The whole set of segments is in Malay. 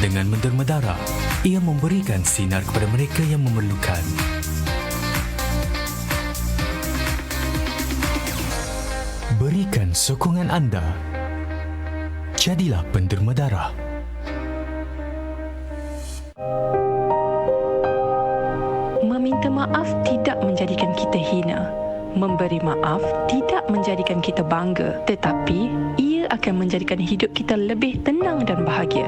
Dengan menderma-dara, ia memberikan sinar kepada mereka yang memerlukan. Berikan sokongan anda. Jadilah penderma darah. Meminta maaf tidak menjadikan kita hina. Memberi maaf tidak menjadikan kita bangga, tetapi ia akan menjadikan hidup kita lebih tenang dan bahagia.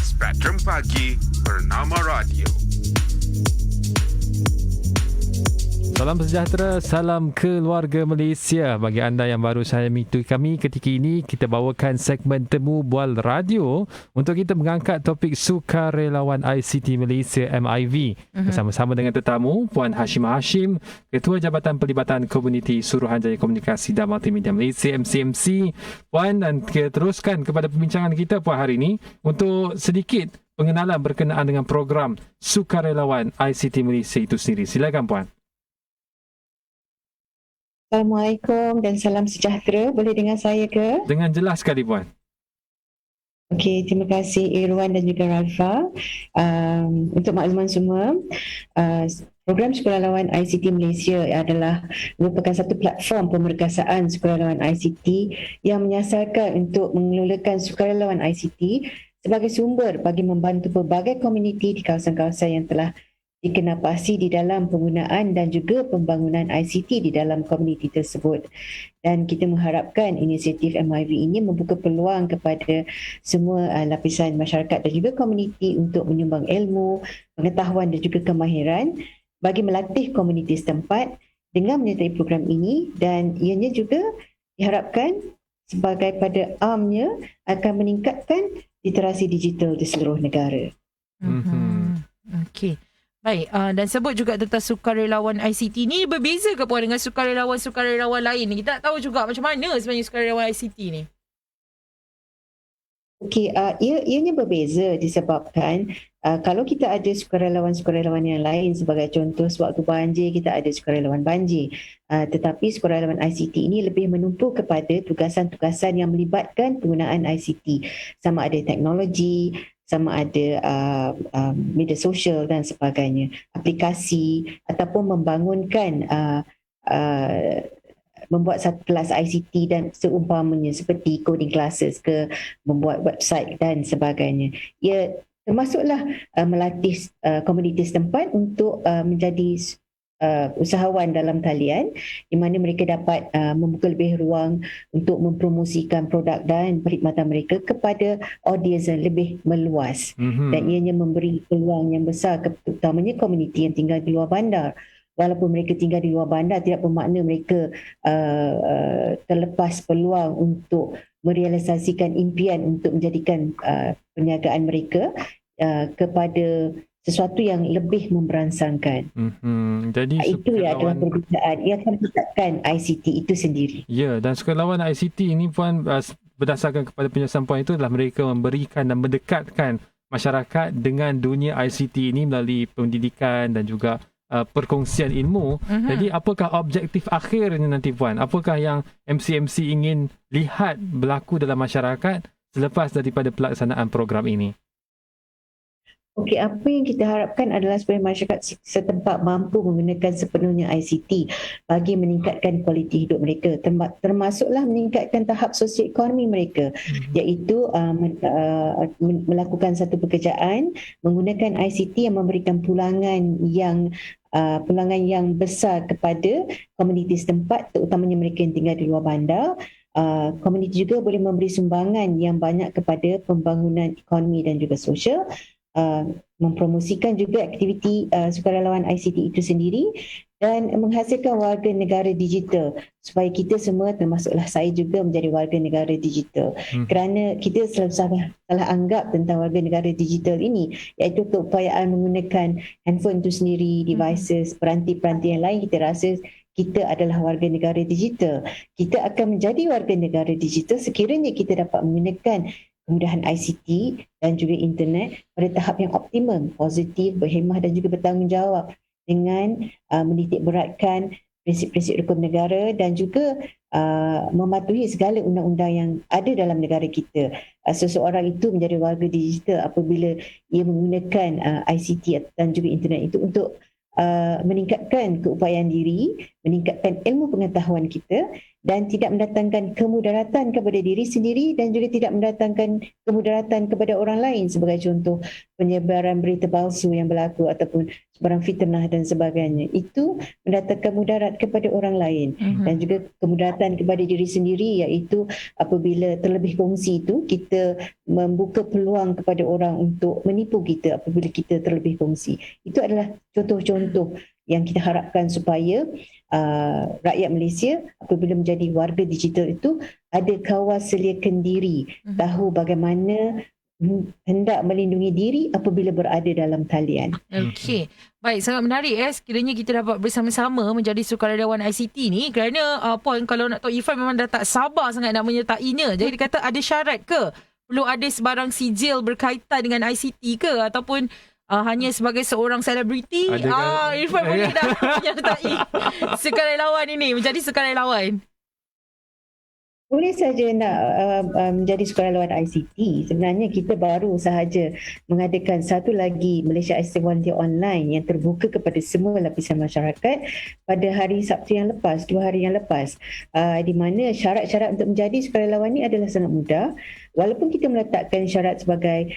Spectrum Pagi Bernama Radio. Salam sejahtera, salam keluarga Malaysia. Bagi anda yang baru saja mengikuti kami ketika ini, kita bawakan segmen Temu Bual Radio untuk kita mengangkat topik Sukarelawan ICT Malaysia MIV bersama-sama dengan tetamu Puan Hashimah Hashim, Ketua Jabatan Pelibatan Komuniti Suruhanjaya Komunikasi dan Multimedia Malaysia MCMC. Puan, dan kita teruskan kepada perbincangan kita Puan hari ini untuk sedikit pengenalan berkenaan dengan program Sukarelawan ICT Malaysia itu sendiri. Silakan Puan. Assalamualaikum dan salam sejahtera. Boleh dengar saya ke? Dengan jelas sekali Puan. Okey, terima kasih Irwan dan juga Ralfa. Untuk makluman semua, program Sukarelawan ICT Malaysia adalah merupakan satu platform pemerkasaan sukarelawan ICT yang menyasarkan untuk mengelolakan sukarelawan ICT sebagai sumber bagi membantu pelbagai komuniti di kawasan-kawasan yang telah dikenapasi di dalam penggunaan dan juga pembangunan ICT di dalam komuniti tersebut. Dan kita mengharapkan inisiatif MIV ini membuka peluang kepada semua lapisan masyarakat dan juga komuniti untuk menyumbang ilmu, pengetahuan dan juga kemahiran bagi melatih komuniti setempat dengan menyertai program ini, dan ianya juga diharapkan sebagai pada armnya akan meningkatkan literasi digital di seluruh negara. Okey. Baik, dan sebut juga tentang sukarelawan ICT ni, berbeza ke Puan dengan sukarelawan-sukarelawan lain ni? Kita tak tahu juga macam mana sebenarnya sukarelawan ICT ni. Okey, ianya berbeza disebabkan kalau kita ada sukarelawan-sukarelawan yang lain, sebagai contoh sewaktu banjir kita ada sukarelawan banjir, tetapi sukarelawan ICT ini lebih menumpu kepada tugasan-tugasan yang melibatkan penggunaan ICT, sama ada teknologi, sama ada media sosial dan sebagainya, aplikasi ataupun membangunkan membuat satu kelas ICT dan seumpamanya seperti coding classes ke membuat website dan sebagainya. Ia termasuklah melatih komuniti setempat untuk menjadi usahawan dalam talian, di mana mereka dapat membuka lebih ruang untuk mempromosikan produk dan perkhidmatan mereka kepada audiens yang lebih meluas. Dan ianya memberi peluang yang besar terutamanya komuniti yang tinggal di luar bandar. Walaupun mereka tinggal di luar bandar, tidak bermakna mereka terlepas peluang untuk merealisasikan impian untuk menjadikan perniagaan mereka kepada sesuatu yang lebih memberansangkan. Jadi itu ya adalah perbezaan. Ia akan menetapkan ICT itu sendiri. Ya, dan sukarelawan ICT ini Puan, berdasarkan kepada penjelasan Puan itu, adalah mereka memberikan dan mendekatkan masyarakat dengan dunia ICT ini melalui pendidikan dan juga perkongsian ilmu. Jadi apakah objektif akhirnya nanti Puan? Apakah yang MCMC ingin lihat berlaku dalam masyarakat selepas daripada pelaksanaan program ini? Okey, apa yang kita harapkan adalah supaya masyarakat setempat mampu menggunakan sepenuhnya ICT bagi meningkatkan kualiti hidup mereka, termasuklah meningkatkan tahap sosioekonomi mereka, iaitu melakukan satu pekerjaan menggunakan ICT yang memberikan pulangan yang besar kepada komuniti setempat, terutamanya mereka yang tinggal di luar bandar. Komuniti juga boleh memberi sumbangan yang banyak kepada pembangunan ekonomi dan juga sosial. Mempromosikan juga aktiviti sukarelawan ICT itu sendiri dan menghasilkan warga negara digital, supaya kita semua, termasuklah saya juga, menjadi warga negara digital. Kerana kita selalu salah anggap tentang warga negara digital ini, iaitu keupayaan menggunakan handphone itu sendiri, devices, peranti-peranti yang lain. Kita rasa kita adalah warga negara digital. Kita akan menjadi warga negara digital sekiranya kita dapat menggunakan kemudahan ICT dan juga internet pada tahap yang optimum, positif, berhemah dan juga bertanggungjawab. dengan menitik beratkan prinsip-prinsip hukum negara dan juga mematuhi segala undang-undang yang ada dalam negara kita. Seseorang itu menjadi warga digital apabila ia menggunakan ICT dan juga internet itu untuk meningkatkan keupayaan diri, meningkatkan ilmu pengetahuan kita dan tidak mendatangkan kemudaratan kepada diri sendiri dan juga tidak mendatangkan kemudaratan kepada orang lain, sebagai contoh penyebaran berita palsu yang berlaku ataupun sebarang fitnah dan sebagainya. Itu mendatangkan mudarat kepada orang lain dan juga kemudaratan kepada diri sendiri, iaitu apabila terlebih kongsi itu kita membuka peluang kepada orang untuk menipu kita apabila kita terlebih kongsi. Itu adalah contoh-contoh yang kita harapkan supaya rakyat Malaysia apabila menjadi warga digital itu ada kawal seliakan diri, tahu bagaimana hendak melindungi diri apabila berada dalam talian. Okey. Baik, sangat menarik sekiranya kita dapat bersama-sama menjadi sukarelawan ICT ni, kerana Paul, kalau nak tahu, Irfan memang dah tak sabar sangat nak menyertainya. Jadi dia kata ada syarat ke? Perlu ada sebarang sijil berkaitan dengan ICT ke? Ataupun hanya sebagai seorang selebriti? Irfan boleh dah menyertai sukarelawan ini, menjadi sukarelawan. Boleh saja nak menjadi sukarelawan ICT. Sebenarnya kita baru sahaja mengadakan satu lagi Malaysia ICT Volunteer Online yang terbuka kepada semua lapisan masyarakat pada hari Sabtu yang lepas, 2 hari yang lepas. Di mana syarat-syarat untuk menjadi sukarelawan ini adalah sangat mudah. Walaupun kita meletakkan syarat sebagai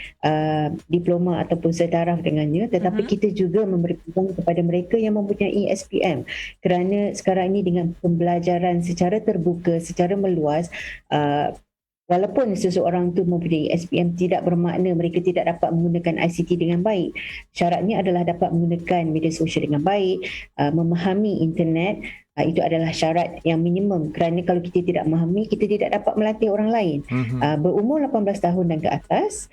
diploma ataupun setaraf dengannya, tetapi kita juga memberi peluang kepada mereka yang mempunyai SPM. Kerana sekarang ini dengan pembelajaran secara terbuka, secara meluas, walaupun seseorang itu mempunyai SPM, tidak bermakna mereka tidak dapat menggunakan ICT dengan baik. Syaratnya adalah dapat menggunakan media sosial dengan baik, memahami internet. Itu adalah syarat yang minimum, kerana kalau kita tidak memahami, kita tidak dapat melatih orang lain. Berumur 18 tahun dan ke atas,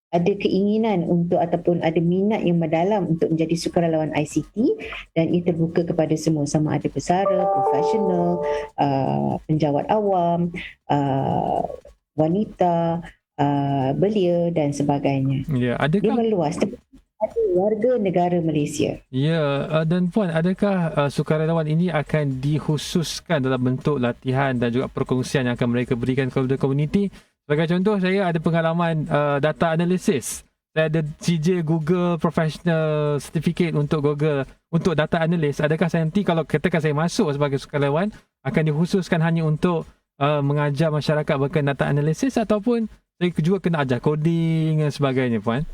ada keinginan untuk ataupun ada minat yang mendalam untuk menjadi sukarelawan ICT, dan ia terbuka kepada semua, sama ada pesara, profesional, penjawat awam, wanita, belia dan sebagainya. Ya, Dia meluas. Ada warga negara Malaysia. Ya, dan Puan, adakah sukarelawan ini akan dikhususkan dalam bentuk latihan dan juga perkongsian yang akan mereka berikan kepada komuniti? Sebagai contoh, saya ada pengalaman data analisis. Saya ada CJ Google Professional Certificate untuk Google untuk data analyst. Adakah saya nanti kalau katakan saya masuk sebagai sukarelawan akan dikhususkan hanya untuk mengajar masyarakat berkenaan data analisis, ataupun saya juga kena ajar coding dan sebagainya, Puan?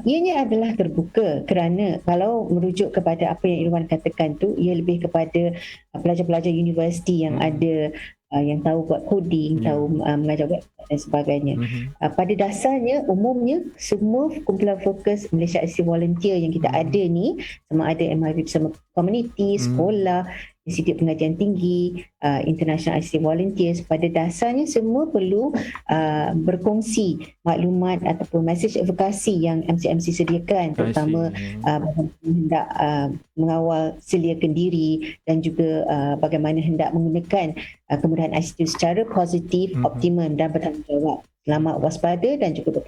Ianya adalah terbuka, kerana kalau merujuk kepada apa yang Irwan katakan tu, ia lebih kepada pelajar-pelajar universiti yang ada yang tahu buat coding, tahu mengajar web dan sebagainya. Pada dasarnya, umumnya semua kumpulan fokus Malaysia ICT Volunteer yang kita ada ni, sama ada MIV bersama komuniti, sekolah, Institut Pengajian Tinggi, International ICT Volunteers, pada dasarnya semua perlu berkongsi maklumat ataupun mesej advokasi yang MCMC sediakan, terutama hendak mengawal seliakan diri dan juga bagaimana hendak menggunakan kemudahan ICT secara positif, optimum dan bertanggungjawab. Selamat waspada dan juga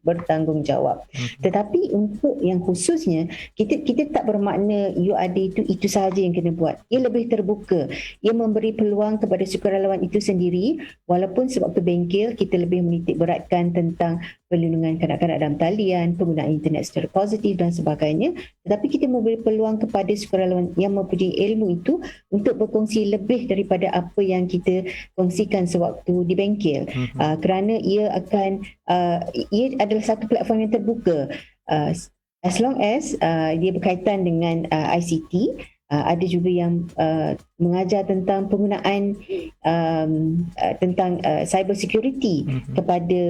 bertanggungjawab. Tetapi untuk yang khususnya, kita tak bermakna you ada itu sahaja yang kena buat. Ia lebih terbuka. Ia memberi peluang kepada sukarelawan itu sendiri, walaupun sewaktu bengkel kita lebih menitik beratkan tentang perlindungan kanak-kanak dalam talian, penggunaan internet secara positif dan sebagainya. Tetapi kita memberi peluang kepada sukarelawan yang mempunyai ilmu itu untuk berkongsi lebih daripada apa yang kita kongsikan sewaktu di bengkel. Kerana ia adalah satu platform yang terbuka. As long as dia berkaitan dengan ICT, ada juga yang mengajar tentang penggunaan tentang cyber security kepada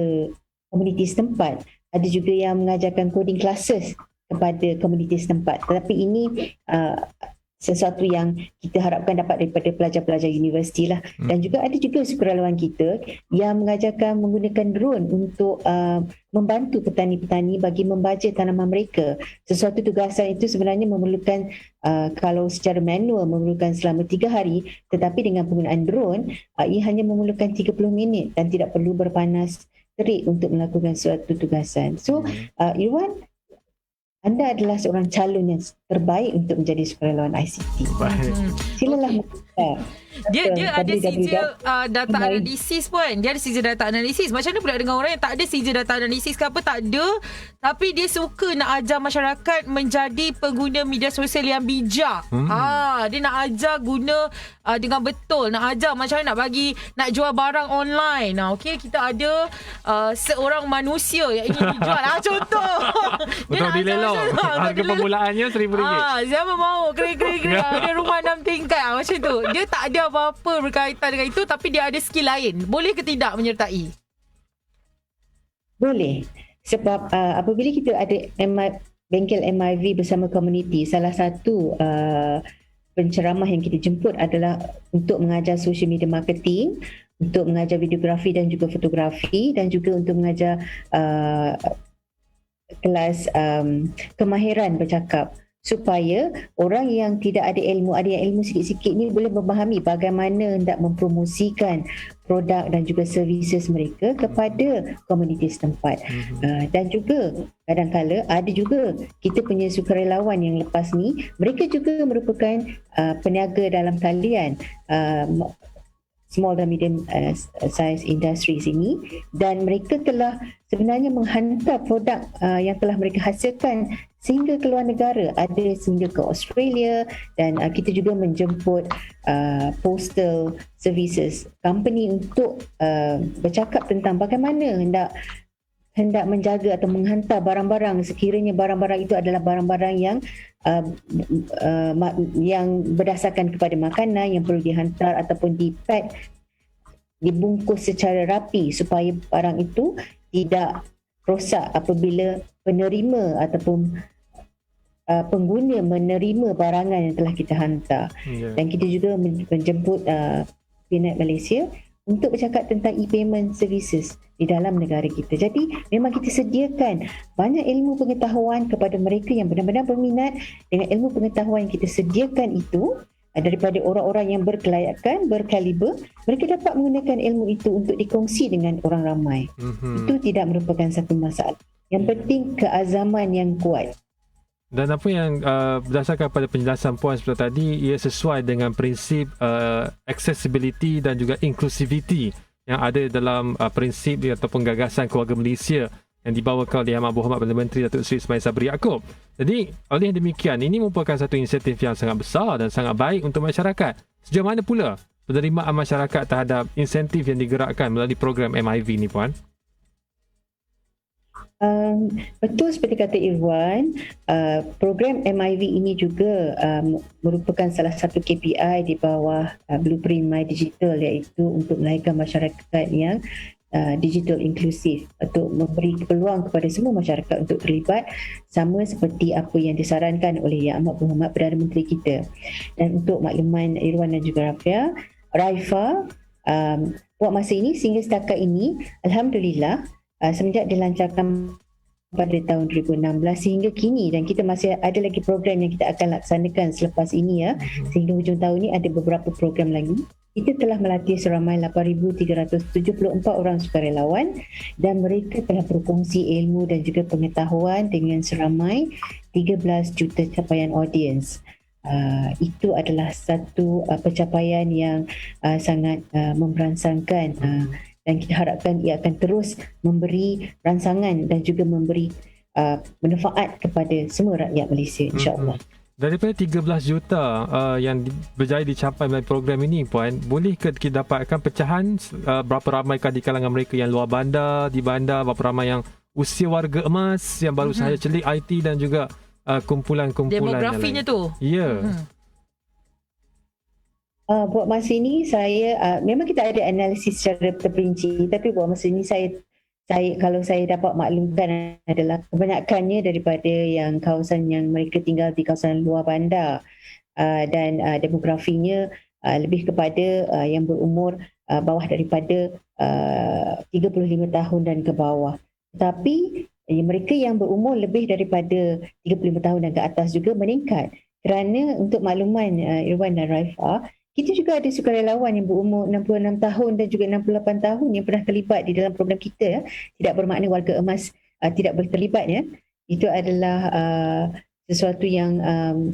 komuniti setempat. Ada juga yang mengajarkan coding classes kepada komuniti setempat. Tetapi ini sesuatu yang kita harapkan dapat daripada pelajar-pelajar universiti lah. Dan juga ada juga sukarelawan kita yang mengajarkan menggunakan drone untuk membantu petani-petani bagi membaja tanaman mereka. Sesuatu tugasan itu sebenarnya memerlukan kalau secara manual memerlukan selama 3 hari, tetapi dengan penggunaan drone ia hanya memerlukan 30 minit dan tidak perlu berpanas terik untuk melakukan suatu tugasan. So Irwan, anda adalah seorang calon yang terbaik untuk menjadi sukarelawan ICT. Baik. Silalah mendaftar. Dia ada www. sijil data analisis pun. Dia ada sijil data analisis. Macam mana pula dengan orang yang tak ada sijil data analisis ke apa, tak ada. Tapi dia suka nak ajar masyarakat menjadi pengguna media sosial yang bijak. Dia nak ajar guna dengan betul. Nak ajar macam mana nak jual barang online. Okey, kita ada seorang manusia yang ingin dijual. Contoh. Untuk dilelang. Harga permulaannya RM1,000. Siapa mahu kering-kering ada rumah 6 tingkat macam tu. Dia tak ada apa-apa berkaitan dengan itu, tapi dia ada skill lain. Boleh ke tidak menyertai? Boleh. Sebab apabila kita ada bengkel MIV bersama komuniti, salah satu penceramah yang kita jemput adalah untuk mengajar social media marketing, untuk mengajar videografi dan juga fotografi, dan juga untuk mengajar kelas kemahiran bercakap, supaya orang yang tidak ada ilmu, ada yang ilmu sikit-sikit ni boleh memahami bagaimana hendak mempromosikan produk dan juga services mereka kepada komuniti setempat. Dan juga kadang-kala ada juga kita punya sukarelawan yang lepas ni, mereka juga merupakan peniaga dalam talian small dan medium size industries ini, dan mereka telah sebenarnya menghantar produk yang telah mereka hasilkan sehingga ke luar negara, ada sehingga ke Australia, dan kita juga menjemput postal services company untuk bercakap tentang bagaimana hendak menjaga atau menghantar barang-barang sekiranya barang-barang itu adalah barang-barang yang berdasarkan kepada makanan yang perlu dihantar ataupun dipack, dibungkus secara rapi supaya barang itu tidak rosak apabila penerima ataupun pengguna menerima barangan yang telah kita hantar. Dan kita juga menjemput Peanut Malaysia untuk bercakap tentang e-payment services di dalam negara kita. Jadi memang kita sediakan banyak ilmu pengetahuan kepada mereka yang benar-benar berminat. Dengan ilmu pengetahuan yang kita sediakan itu, daripada orang-orang yang berkelayakan, berkaliber, mereka dapat menggunakan ilmu itu untuk dikongsi dengan orang ramai. Itu tidak merupakan satu masalah. Yang penting keazaman yang kuat. Dan apa yang berdasarkan pada penjelasan Puan seperti tadi, ia sesuai dengan prinsip accessibility dan juga inclusivity yang ada dalam prinsip ataupun gagasan keluarga Malaysia yang dibawakan oleh Yang Berhormat Perdana Menteri Datuk Seri Ismail Sabri Yaakob. Jadi, oleh demikian, ini merupakan satu inisiatif yang sangat besar dan sangat baik untuk masyarakat. Sejauh mana pula penerimaan masyarakat terhadap insentif yang digerakkan melalui program MIV ni, Puan? Betul seperti kata Irwan, program MIV ini juga merupakan salah satu KPI di bawah Blueprint My Digital, iaitu untuk melahirkan masyarakat yang digital inklusif, untuk memberi peluang kepada semua masyarakat untuk terlibat, sama seperti apa yang disarankan oleh Yang Amat Berhormat Perdana Menteri kita. Dan untuk makluman Irwan dan juga Raifa, buat masa ini sehingga setakat ini, Alhamdulillah, semenjak dilancarkan pada tahun 2016 sehingga kini, dan kita masih ada lagi program yang kita akan laksanakan selepas ini sehingga hujung tahun ini ada beberapa program lagi. Kita telah melatih seramai 8,374 orang sukarelawan dan mereka telah berkongsi ilmu dan juga pengetahuan dengan seramai 13 juta capaian audiens. Itu adalah satu pencapaian yang sangat memberansangkan, dan kita harapkan ia akan terus memberi rangsangan dan juga memberi manfaat kepada semua rakyat Malaysia, insya-Allah. Daripada 13 juta yang berjaya dicapai melalui program ini, Puan, bolehkah kita dapatkan pecahan berapa ramaikah di kalangan mereka yang luar bandar, di bandar, berapa ramai yang usia warga emas yang baru sahaja celik IT dan juga kumpulan-kumpulan demografinya tu. Ya. Buat masa ini saya memang kita ada analisis secara terperinci, tapi buat masa ini saya kalau saya dapat maklumkan adalah kebanyakannya daripada yang kawasan yang mereka tinggal di kawasan luar bandar, dan demografinya lebih kepada yang berumur bawah daripada 35 tahun dan ke bawah. Tetapi mereka yang berumur lebih daripada 35 tahun dan ke atas juga meningkat, kerana untuk makluman Irwan dan Raifa, kita juga ada sukarelawan yang berumur 66 tahun dan juga 68 tahun yang pernah terlibat di dalam program kita. Tidak bermakna warga emas tidak boleh terlibat. Itu adalah sesuatu yang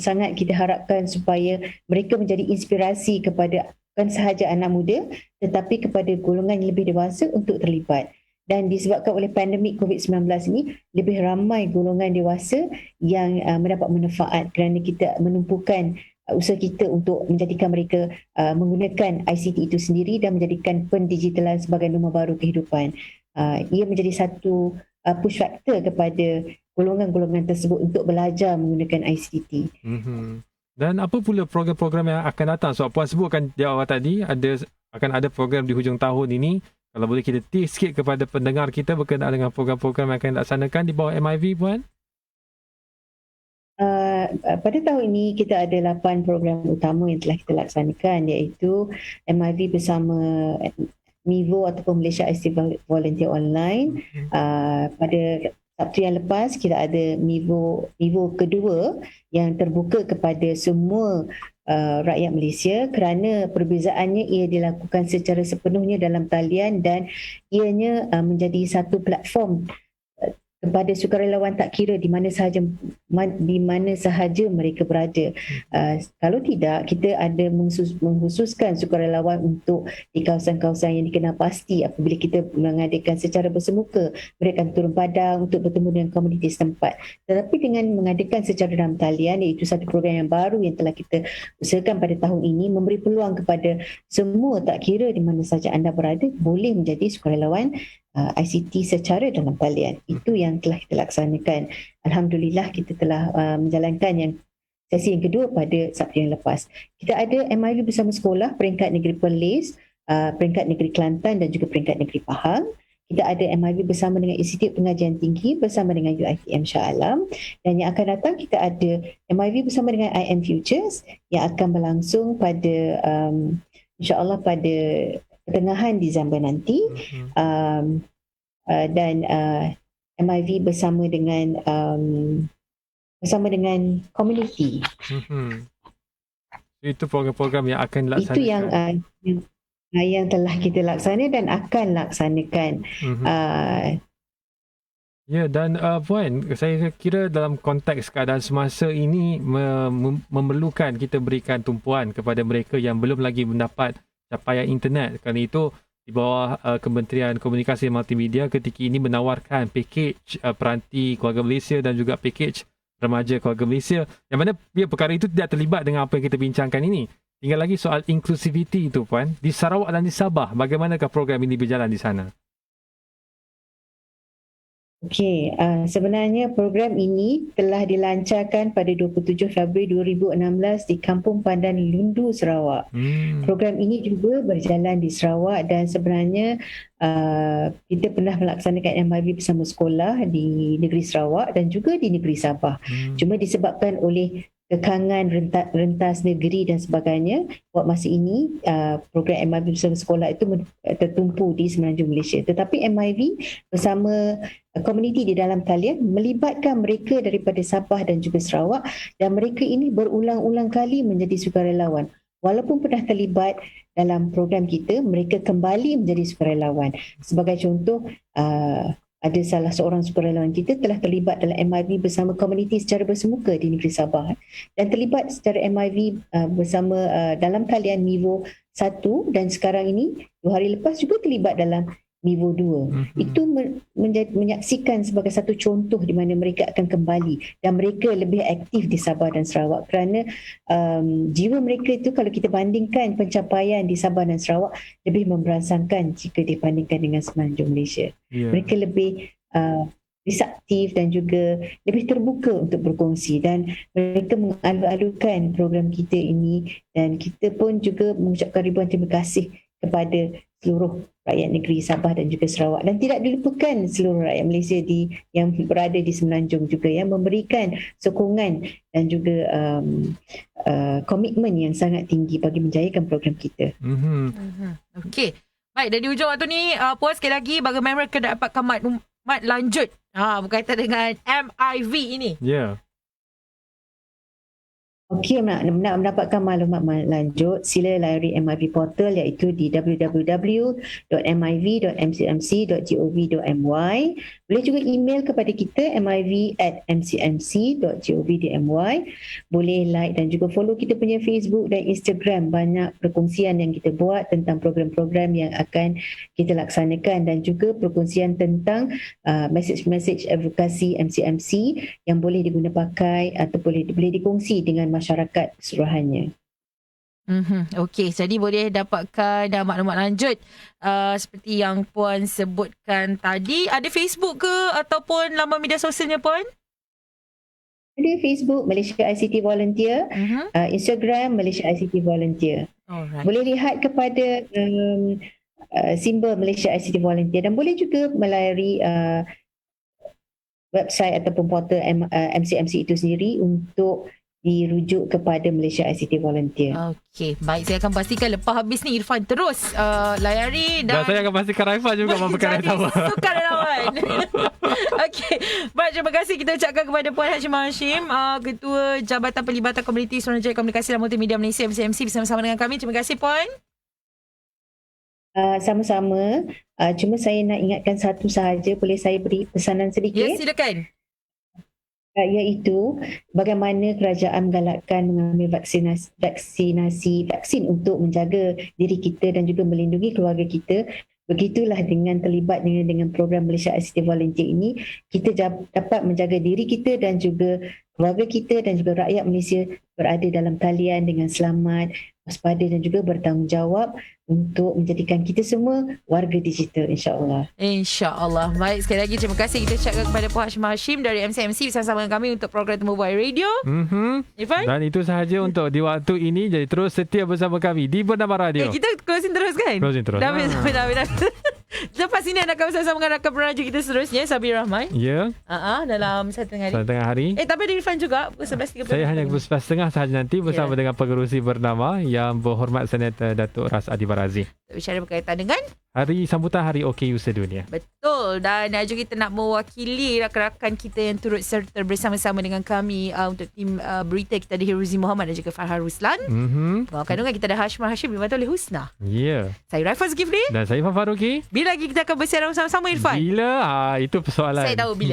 sangat kita harapkan supaya mereka menjadi inspirasi kepada bukan sahaja anak muda tetapi kepada golongan yang lebih dewasa untuk terlibat. Dan disebabkan oleh pandemik COVID-19 ini, lebih ramai golongan dewasa yang mendapat manfaat kerana kita menumpukan usaha kita untuk menjadikan mereka menggunakan ICT itu sendiri dan menjadikan pendigitalan sebagai norma baru kehidupan. Ia menjadi satu push factor kepada golongan-golongan tersebut untuk belajar menggunakan ICT. Dan apa pula program-program yang akan datang? So Puan sebutkan di awal tadi akan ada program di hujung tahun ini. Kalau boleh kita tease sikit kepada pendengar kita berkenaan dengan program-program yang akan dilaksanakan di bawah MIV, Puan? Pada tahun ini kita ada 8 program utama yang telah kita laksanakan, iaitu MIV bersama MIVO ataupun Malaysia ICT Volunteer Online. Pada Sabtu yang lepas kita ada MIVO kedua yang terbuka kepada semua rakyat Malaysia kerana perbezaannya ia dilakukan secara sepenuhnya dalam talian dan ianya menjadi satu platform kepada sukarelawan tak kira di mana sahaja mereka berada. Kalau tidak, kita ada mengkhususkan sukarelawan untuk di kawasan-kawasan yang dikenal pasti. Apabila kita mengadakan secara bersemuka, mereka akan turun padang untuk bertemu dengan komuniti setempat. Tetapi dengan mengadakan secara dalam talian, iaitu satu program yang baru yang telah kita usahakan pada tahun ini, memberi peluang kepada semua tak kira di mana sahaja anda berada boleh menjadi sukarelawan ICT secara dalam talian. Itu yang telah kita laksanakan. Alhamdulillah kita telah menjalankan yang sesi yang kedua pada Sabtu yang lepas. Kita ada MIV bersama sekolah peringkat negeri Perlis, peringkat negeri Kelantan dan juga peringkat negeri Pahang. Kita ada MIV bersama dengan Institut Pengajian Tinggi bersama dengan UiTM Shah Alam. Dan yang akan datang kita ada MIV bersama dengan IM Futures yang akan berlangsung pada insya-Allah pada pertengahan Disember nanti. Dan MIV bersama dengan komuniti. Itu program-program yang akan dilaksanakan. Itu yang telah kita laksana dan akan laksanakan. Ya, dan Puan, saya kira dalam konteks keadaan semasa ini memerlukan kita berikan tumpuan kepada mereka yang belum lagi mendapat capaian internet. Kerana itu di bawah Kementerian Komunikasi dan Multimedia ketika ini menawarkan pakej peranti keluarga Malaysia dan juga pakej remaja keluarga Malaysia, yang mana perkara itu tidak terlibat dengan apa yang kita bincangkan ini. Tinggal lagi soal inklusiviti itu, Puan. Di Sarawak dan di Sabah, bagaimanakah program ini berjalan di sana? Okey, sebenarnya program ini telah dilancarkan pada 27 Februari 2016 di Kampung Pandan Lundu, Sarawak. Program ini juga berjalan di Sarawak dan sebenarnya kita pernah melaksanakan MIV bersama sekolah di negeri Sarawak dan juga di negeri Sabah. Cuma disebabkan oleh kekangan rentas negeri dan sebagainya, buat masa ini program MIV bersama sekolah itu tertumpu di Semenanjung Malaysia. Tetapi MIV bersama komuniti di dalam talian melibatkan mereka daripada Sabah dan juga Sarawak, dan mereka ini berulang-ulang kali menjadi sukarelawan. Walaupun pernah terlibat dalam program kita, mereka kembali menjadi sukarelawan. Sebagai contoh, ada salah seorang sukarelawan kita telah terlibat dalam MIV bersama komuniti secara bersemuka di negeri Sabah dan terlibat secara MIV bersama dalam talian MIVO 1 dan sekarang ini 2 hari lepas juga terlibat dalam MIVO 2. Itu menyaksikan sebagai satu contoh di mana mereka akan kembali dan mereka lebih aktif di Sabah dan Sarawak kerana jiwa mereka itu kalau kita bandingkan pencapaian di Sabah dan Sarawak lebih memberansangkan jika dibandingkan dengan Semenanjung Malaysia. Mereka lebih aktif dan juga lebih terbuka untuk berkongsi dan mereka mengalu-alukan program kita ini, dan kita pun juga mengucapkan ribuan terima kasih kepada seluruh rakyat negeri Sabah dan juga Sarawak, dan tidak dilupakan seluruh rakyat Malaysia yang berada di Semenanjung juga yang memberikan sokongan dan juga komitmen yang sangat tinggi bagi menjayakan program kita. Okey. Baik, dari hujung waktu ni Puan sekali lagi bagaimana mereka dapatkan maklumat lanjut berkaitan dengan MIV ini? Ya. Okey, nak mendapatkan maklumat lanjut, sila layari MIV portal iaitu di www.miv.mcmc.gov.my. Boleh juga email kepada kita miv@mcmc.gov.my. Boleh like dan juga follow kita punya Facebook dan Instagram. Banyak perkongsian yang kita buat tentang program-program yang akan kita laksanakan dan juga perkongsian tentang message-message advokasi MCMC yang boleh diguna pakai atau boleh dikongsi dengan masyarakat keseluruhannya. Okey, jadi boleh dapatkan maklumat lanjut seperti yang Puan sebutkan tadi. Ada Facebook ke ataupun laman media sosialnya Puan? Ada Facebook Malaysia ICT Volunteer, Instagram Malaysia ICT Volunteer. Alright. Boleh lihat kepada simbol Malaysia ICT Volunteer dan boleh juga melayari website ataupun portal MCMC itu sendiri untuk dirujuk kepada Malaysia ICT Volunteer. Okey, baik. Saya akan pastikan lepas habis ni Irfan terus layari Dan saya akan pastikan Raifah juga memberikan yang sama. sukarelawan. Okey, baik, terima kasih kita ucapkan kepada Puan Hashim Hashim, Ketua Jabatan Pelibatan Komuniti Suruhanjaya Komunikasi dan Multimedia Malaysia MCMC bersama-sama dengan kami. Terima kasih Puan. Sama-sama. Cuma saya nak ingatkan satu sahaja. Boleh saya beri pesanan sedikit? Ya, silakan. Iaitu bagaimana kerajaan menggalakkan mengambil vaksin untuk menjaga diri kita dan juga melindungi keluarga kita. Begitulah dengan terlibat dengan program Malaysia ICT Volunteer ini, kita dapat menjaga diri kita dan juga keluarga kita dan juga rakyat Malaysia berada dalam talian dengan selamat, waspada dan juga bertanggungjawab untuk menjadikan kita semua warga digital, insya-Allah. InsyaAllah. Baik, sekali lagi terima kasih kita ucapkan kepada Puan Hashim Hashim dari MCMC bersama dengan kami untuk program Temu Bual Radio. Irfan? Dan itu sahaja untuk di waktu ini. Jadi terus setia bersama kami di Bernama Radio. Kita closing terus kan? Closing terus. Dah. Lepas ini anda akan bersama dengan rakan peneraju kita seterusnya, Sabir Rahman. Ya. Dalam 1.30 hari. Hari. Tapi ada Irfan juga pukul 11.30. Saya hanya pukul 11.30 sahaja nanti bersama dengan pengerusi bernama yang berhormat Senator Datuk Ras Adi Barazi. Bicara berkaitan dengan sambutan Hari OKU sedunia. betul, dan juga kita nak mewakili rakan-rakan kita yang turut serta bersama-sama dengan kami untuk tim berita kita ada Hiruzi Muhammad dan juga Farhar Ruslan. Kandungan kita ada Hashim Hashim dibantu oleh Husna. Ya. Saya Raifah Zulkifli. Dan saya Ifan Faruqi. Bila lagi kita akan bersiaran bersama-sama Irfan? Bila? Itu persoalan. Saya tahu bila.